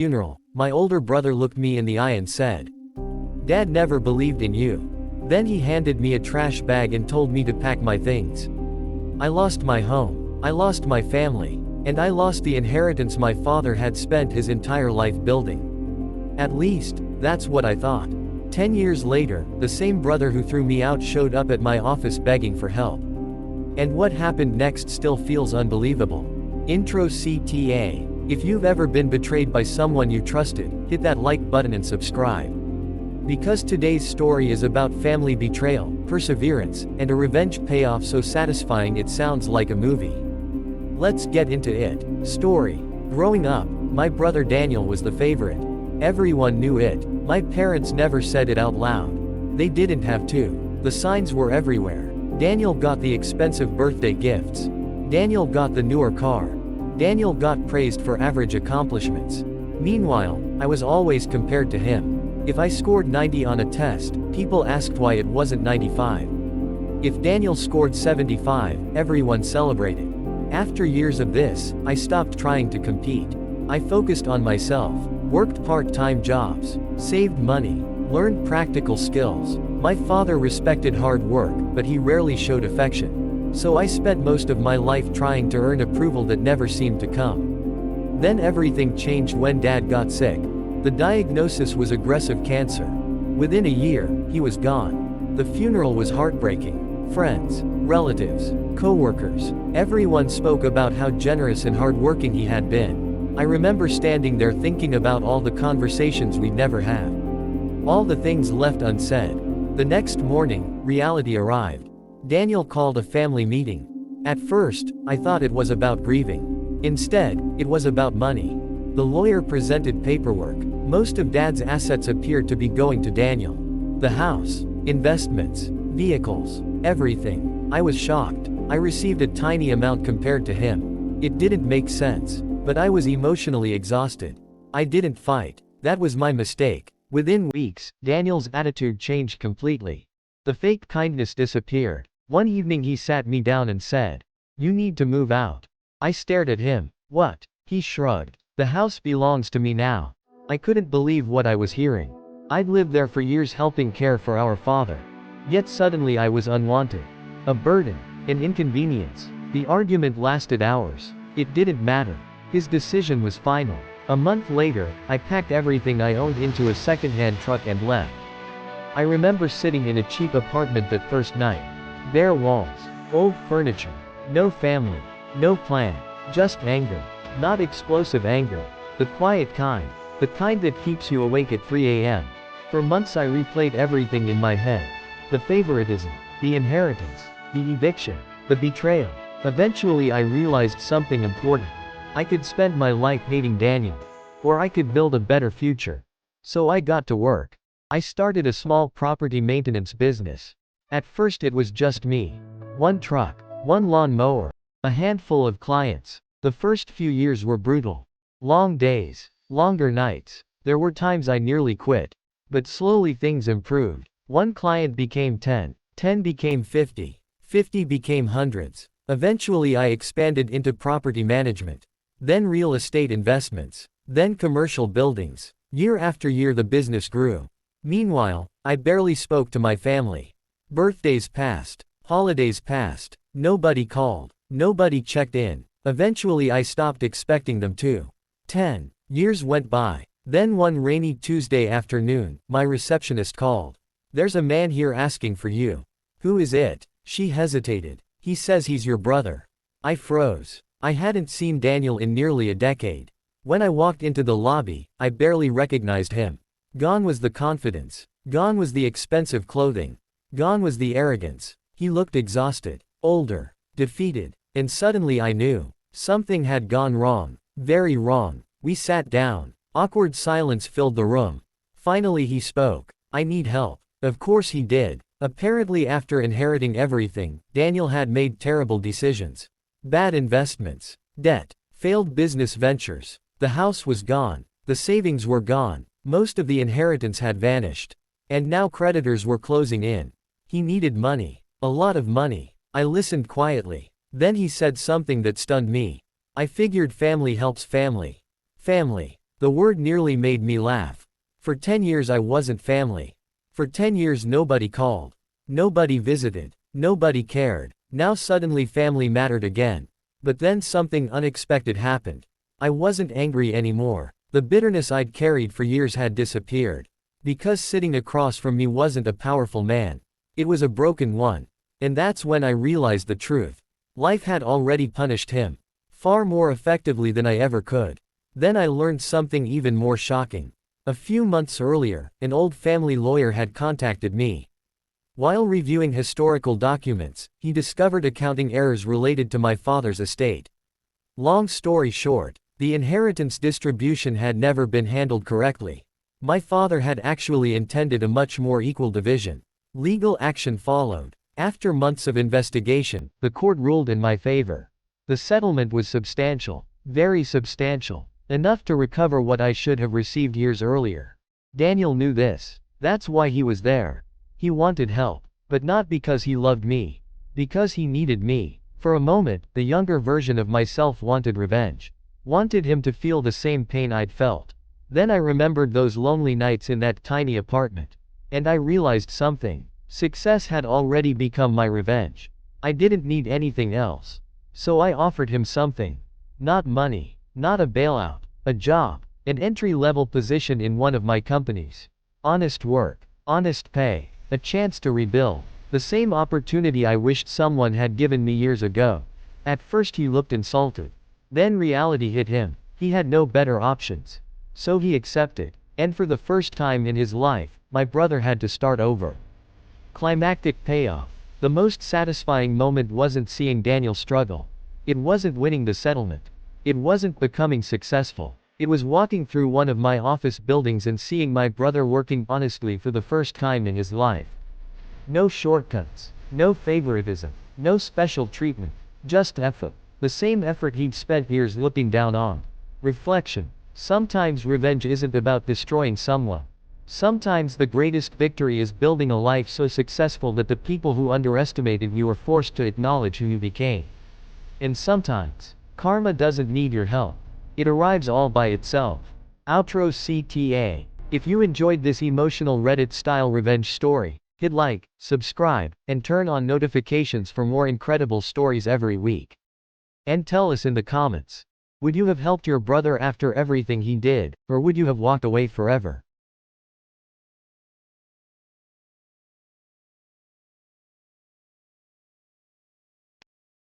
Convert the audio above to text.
Funeral. My older brother looked me in the eye and said, "Dad never believed in you." Then he handed me a trash bag and told me to pack my things. I lost my home. I lost my family. And I lost the inheritance my father had spent his entire life building. At least, that's what I thought. 10 years later, the same brother who threw me out showed up at my office begging for help. And what happened next still feels unbelievable. Intro CTA. If you've ever been betrayed by someone you trusted, hit that like button and subscribe. Because today's story is about family betrayal, perseverance, and a revenge payoff so satisfying it sounds like a movie. Let's get into it. Story. Growing up, my brother Daniel was the favorite. Everyone knew it. My parents never said it out loud. They didn't have to. The signs were everywhere. Daniel got the expensive birthday gifts. Daniel got the newer car. Daniel got praised for average accomplishments. Meanwhile, I was always compared to him. If I scored 90 on a test, people asked why it wasn't 95. If Daniel scored 75, everyone celebrated. After years of this, I stopped trying to compete. I focused on myself, worked part-time jobs, saved money, learned practical skills. My father respected hard work, but he rarely showed affection. So I spent most of my life trying to earn approval that never seemed to come. Then everything changed when Dad got sick. The diagnosis was aggressive cancer. Within a year, he was gone. The funeral was heartbreaking. Friends, relatives, co-workers, everyone spoke about how generous and hardworking he had been. I remember standing there thinking about all the conversations we'd never have. All the things left unsaid. The next morning, reality arrived. Daniel called a family meeting. At first, I thought it was about grieving. Instead, it was about money. The lawyer presented paperwork. Most of Dad's assets appeared to be going to Daniel. The house, investments, vehicles, everything. I was shocked. I received a tiny amount compared to him. It didn't make sense. But I was emotionally exhausted. I didn't fight. That was my mistake. Within weeks, Daniel's attitude changed completely. The fake kindness disappeared. One evening he sat me down and said, "You need to move out." I stared at him. "What?" He shrugged. "The house belongs to me now." I couldn't believe what I was hearing. I'd lived there for years helping care for our father. Yet suddenly I was unwanted. A burden. An inconvenience. The argument lasted hours. It didn't matter. His decision was final. A month later, I packed everything I owned into a second-hand truck and left. I remember sitting in a cheap apartment that first night. Bare walls, old furniture, no family, no plan, just anger. Not explosive anger, the quiet kind, the kind that keeps you awake at 3 a.m. For months I replayed everything in my head. The favoritism, the inheritance, the eviction, the betrayal. Eventually I realized something important. I could spend my life hating Daniel. Or I could build a better future. So I got to work. I started a small property maintenance business. At first it was just me. One truck, one lawn mower, a handful of clients. The first few years were brutal. Long days, longer nights. There were times I nearly quit. But slowly things improved. One client became 10, 10 became 50, 50 became hundreds. Eventually I expanded into property management. Then real estate investments. Then commercial buildings. Year after year the business grew. Meanwhile, I barely spoke to my family. Birthdays passed. Holidays passed. Nobody called. Nobody checked in. Eventually I stopped expecting them to. 10 years went by. Then one rainy Tuesday afternoon, my receptionist called. "There's a man here asking for you." "Who is it?" She hesitated. "He says he's your brother." I froze. I hadn't seen Daniel in nearly a decade. When I walked into the lobby, I barely recognized him. Gone was the confidence. Gone was the expensive clothing. Gone was the arrogance. He looked exhausted, older, defeated. And suddenly I knew. Something had gone wrong. Very wrong. We sat down. Awkward silence filled the room. Finally he spoke. "I need help." Of course he did. Apparently after inheriting everything, Daniel had made terrible decisions. Bad investments. Debt. Failed business ventures. The house was gone. The savings were gone. Most of the inheritance had vanished. And now creditors were closing in. He needed money. A lot of money. I listened quietly. Then he said something that stunned me. "I figured family helps family." Family. The word nearly made me laugh. For 10 years I wasn't family. For 10 years nobody called. Nobody visited. Nobody cared. Now suddenly family mattered again. But then something unexpected happened. I wasn't angry anymore. The bitterness I'd carried for years had disappeared. Because sitting across from me wasn't a powerful man. It was a broken one. And that's when I realized the truth. Life had already punished him. Far more effectively than I ever could. Then I learned something even more shocking. A few months earlier, an old family lawyer had contacted me. While reviewing historical documents, he discovered accounting errors related to my father's estate. Long story short, the inheritance distribution had never been handled correctly. My father had actually intended a much more equal division. Legal action followed. After months of investigation, the court ruled in my favor. The settlement was substantial, very substantial, enough to recover what I should have received years earlier. Daniel knew this. That's why he was there. He wanted help, but not because he loved me. Because he needed me. For a moment, the younger version of myself wanted revenge. Wanted him to feel the same pain I'd felt. Then I remembered those lonely nights in that tiny apartment. And I realized something. Success had already become my revenge. I didn't need anything else. So I offered him something. Not money. Not a bailout. A job. An entry-level position in one of my companies. Honest work. Honest pay. A chance to rebuild. The same opportunity I wished someone had given me years ago. At first he looked insulted. Then reality hit him. He had no better options. So he accepted. And for the first time in his life, my brother had to start over. Climactic payoff. The most satisfying moment wasn't seeing Daniel struggle. It wasn't winning the settlement. It wasn't becoming successful. It was walking through one of my office buildings and seeing my brother working honestly for the first time in his life. No shortcuts. No favoritism. No special treatment. Just effort. The same effort he'd spent years looking down on. Reflection. Sometimes revenge isn't about destroying someone. Sometimes the greatest victory is building a life so successful that the people who underestimated you are forced to acknowledge who you became. And sometimes, karma doesn't need your help. It arrives all by itself. Outro CTA. If you enjoyed this emotional Reddit-style revenge story, hit like, subscribe, and turn on notifications for more incredible stories every week. And tell us in the comments. Would you have helped your brother after everything he did, or would you have walked away forever?